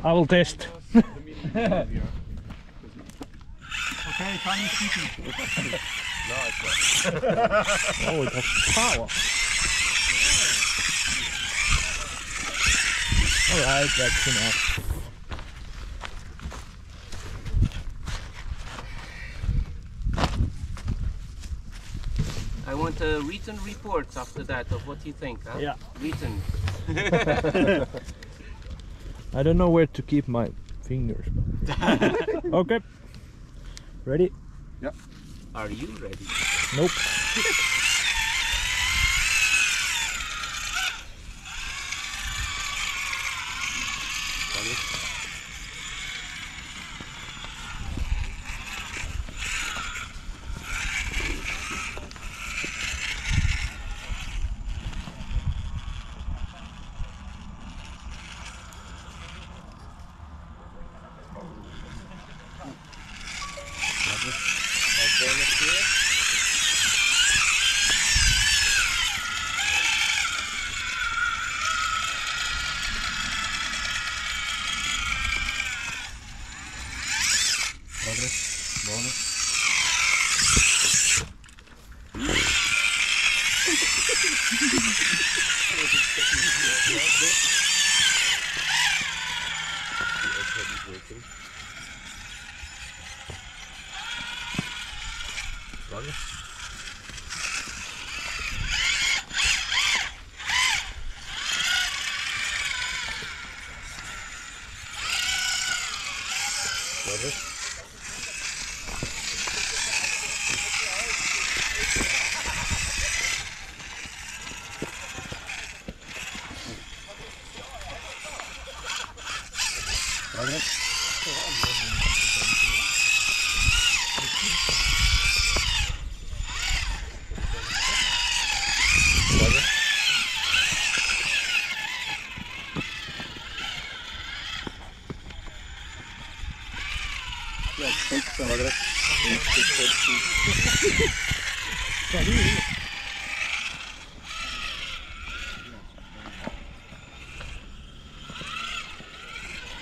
I will test. Okay, time is speaking. Oh, it has power. Alright, that's enough. I want written reports after that of what you think, huh? Yeah. Written. I don't know where to keep my fingers. Okay. Ready? Yeah. Are you ready? Nope.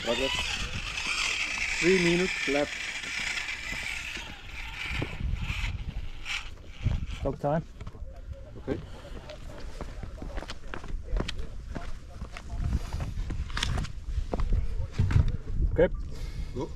Progress. 3 minutes left. Stop time. Okay. Okay. Go.